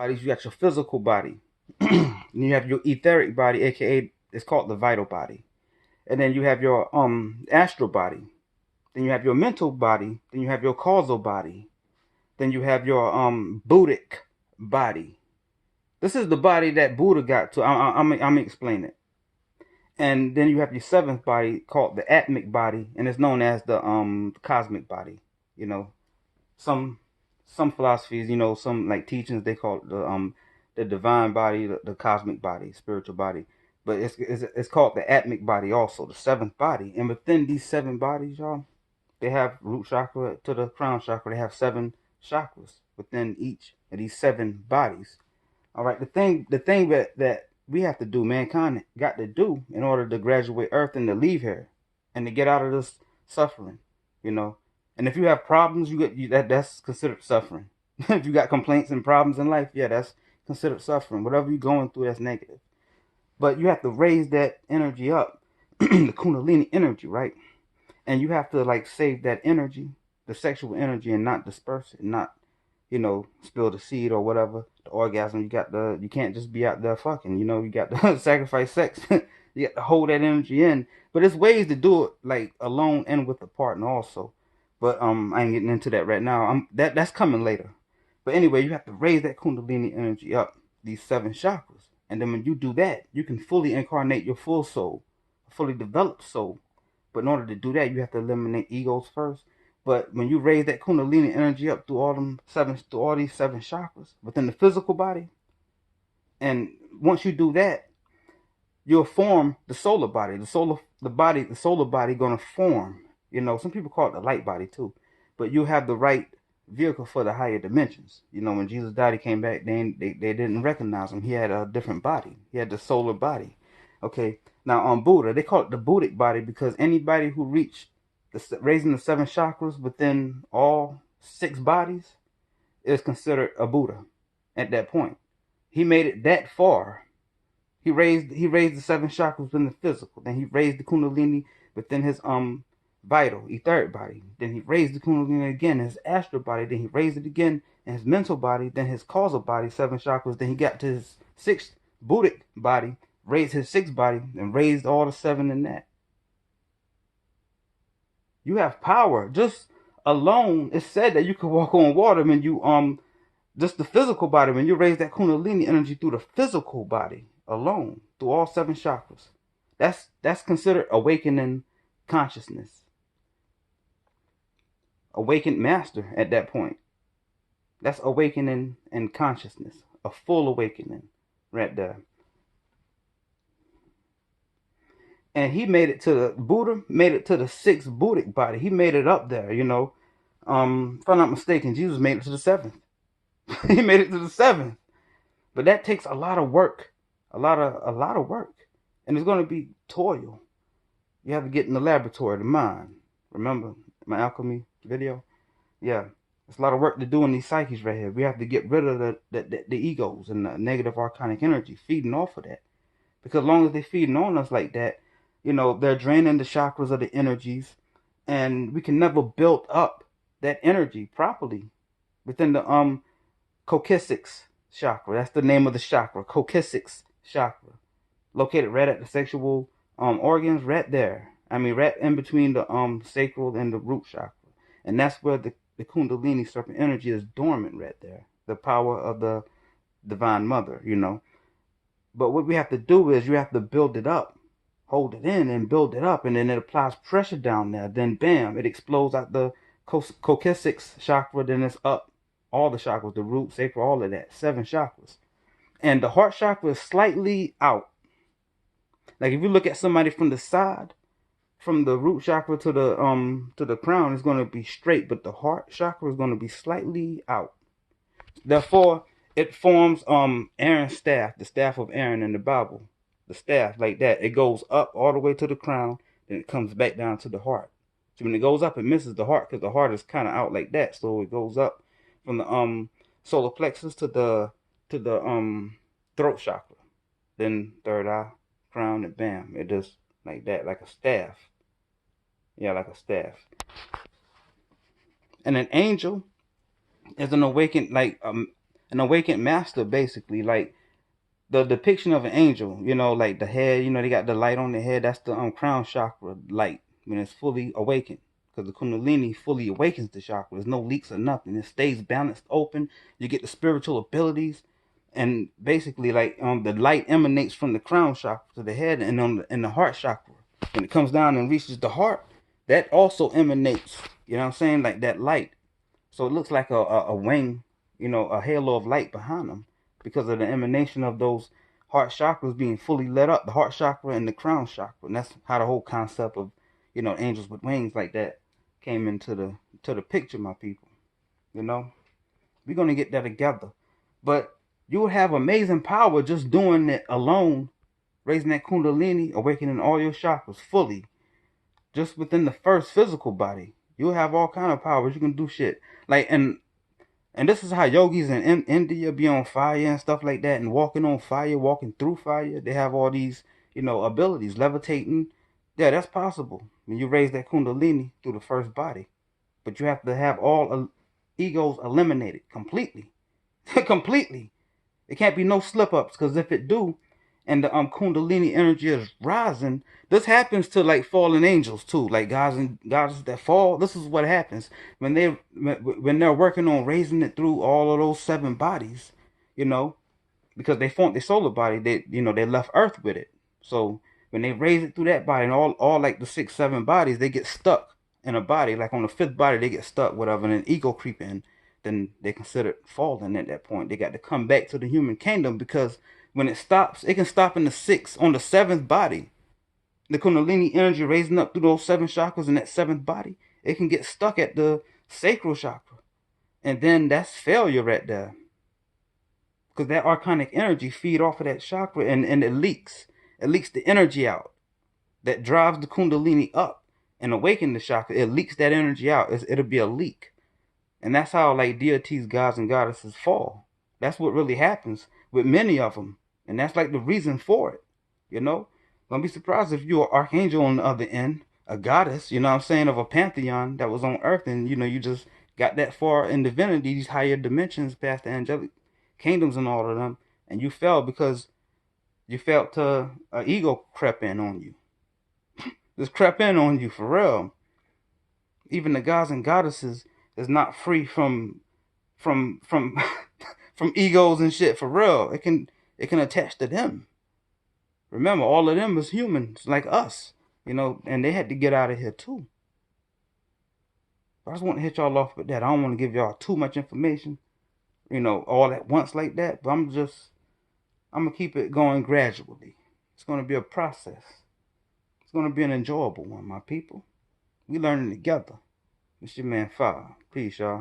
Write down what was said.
bodies. You got your physical body. And you have your etheric body, aka it's called the vital body. And then you have your astral body. Then you have your mental body. Then you have your causal body. Then you have your Buddhic body. This is the body that Buddha got to. I'm gonna explain it. And then you have your seventh body called the atmic body, and it's known as the cosmic body. You know, some some philosophies, some like teachings, they call it the divine body, the cosmic body, spiritual body. But it's called the atmic body also, the seventh body. And within these seven bodies, y'all, they have root chakra to the crown chakra. They have seven chakras within each of these seven bodies. All right, the thing that we have to do, mankind got to do in order to graduate Earth and to leave here and to get out of this suffering, you know. And if you have problems, that's considered suffering. If you got complaints and problems in life, yeah, that's considered suffering. Whatever you're going through, that's negative. But you have to raise that energy up, the Kundalini energy, right? And you have to like save that energy, the sexual energy, and not disperse it, not spill the seed or whatever, the orgasm. You can't just be out there fucking, you got to sacrifice sex. You got to hold that energy in. But there's ways to do it like alone and with a partner also. But I ain't getting into that right now. That's coming later. But anyway, you have to raise that Kundalini energy up, these seven chakras. And then when you do that, you can fully incarnate your full soul, a fully developed soul. But in order to do that, you have to eliminate egos first. But when you raise that Kundalini energy up through all these seven chakras within the physical body, and once you do that, you'll form the solar body. The solar body gonna form. Some people call it the light body too, but you have the right vehicle for the higher dimensions. When Jesus died, he came back. They didn't recognize him. He had a different body. He had the solar body. Okay. Now on Buddha, they call it the Buddhic body because anybody who reached raising the seven chakras within all six bodies is considered a Buddha at that point. He made it that far. He raised the seven chakras within the physical. Then he raised the Kundalini within his vital, etheric body. Then he raised the Kundalini again in his astral body. Then he raised it again in his mental body. Then his causal body, seven chakras. Then he got to his sixth Buddhic body, raised his sixth body, and raised all the seven in that. You have power. Just alone, it's said that you can walk on water when you just the physical body, when you raise that Kundalini energy through the physical body alone, through all seven chakras. That's considered awakening consciousness. Awakened master at that point. That's awakening in consciousness. A full awakening right there. And he made it to Buddha made it to the sixth Buddhic body. He made it up there, If I'm not mistaken, Jesus made it to the seventh. He made it to the seventh. But that takes a lot of work. A lot of work. And it's gonna be toil. You have to get in the laboratory, the mind. Remember my alchemy video? Yeah. It's a lot of work to do in these psyches right here. We have to get rid of the egos and the negative archonic energy feeding off of that. Because as long as they're feeding on us like that, they're draining the chakras of the energies, and we can never build up that energy properly within the coccyx chakra. That's the name of the chakra, coccyx chakra, located right at the sexual organs, right there. I mean, right in between the sacral and the root chakra, and that's where the Kundalini serpent energy is dormant right there. The power of the divine mother. But what we have to do is you have to build it up, hold it in and build it up, and then it applies pressure down there. Then bam, it explodes out the coccyx chakra. Then it's up all the chakras, the root, sacral, all of that, seven chakras. And the heart chakra is slightly out. Like if you look at somebody from the side, from the root chakra to the crown, it's going to be straight, but the heart chakra is going to be slightly out. Therefore, it forms Aaron's staff, the staff of Aaron in the Bible. The staff like that. It goes up all the way to the crown, then it comes back down to the heart. So when it goes up, it misses the heart because the heart is kind of out like that. So it goes up from the solar plexus to the throat chakra, then third eye, crown, and bam, it just like that, like a staff. Yeah, like a staff. And an angel is an awakened, like An awakened master, basically, like the depiction of an angel, like the head, they got the light on the head. That's the crown chakra light when it's fully awakened. Because the Kundalini fully awakens the chakra. There's no leaks or nothing. It stays balanced, open. You get the spiritual abilities, and basically, like the light emanates from the crown chakra to the head, and in the heart chakra. When it comes down and reaches the heart, that also emanates. You know what I'm saying? Like that light. So it looks like a wing, a halo of light behind them because of the emanation of those heart chakras being fully lit up, the heart chakra and the crown chakra. And that's how the whole concept of, angels with wings like that came into the picture, my people. We're gonna get that together. But you would have amazing power just doing it alone, raising that kundalini, awakening all your chakras fully, just within the first physical body. You'll have all kind of powers. You can do shit. Like and this is how yogis in India be on fire and stuff like that, and walking on fire, walking through fire. They have all these, abilities, levitating. Yeah, that's possible when you raise that kundalini through the first body. But you have to have all egos eliminated completely, completely. It can't be no slip ups, because if it do, and the kundalini energy is rising, this happens to like fallen angels too, like gods and goddesses that fall. This is what happens when they're working on raising it through all of those seven bodies, you know, because they formed their solar body. They left Earth with it. So when they raise it through that body, and all like the 6, 7 bodies, they get stuck in a body. Like on the fifth body, they get stuck, whatever, and an ego creep in. Then they consider fallen at that point. They got to come back to the human kingdom, because when it stops, it can stop in the sixth, on the seventh body. The Kundalini energy raising up through those 7 chakras in that seventh body, it can get stuck at the sacral chakra, and then that's failure right there, because that archonic energy feed off of that chakra, and it leaks the energy out that drives the kundalini up and awaken the chakra. It leaks that energy out. It'll be a leak. And that's how like deities, gods, and goddesses fall. That's what really happens with many of them, and that's like the reason for it. Don't be surprised if you're an archangel on the other end, a goddess, what I'm saying, of a pantheon that was on earth, and you just got that far in divinity, these higher dimensions past the angelic kingdoms and all of them, and you fell because you felt ego crept in on you. Just crept in on you for real. Even the gods and goddesses is not free from from egos and shit for real. It can attach to them. Remember, all of them is humans like us, and they had to get out of here too. I just want to hit y'all off with that. I don't want to give y'all too much information, all at once like that. But I'm gonna keep it going gradually. It's gonna be a process. It's gonna be an enjoyable one, my people. We learning together. It's your man Fire. Peace, y'all.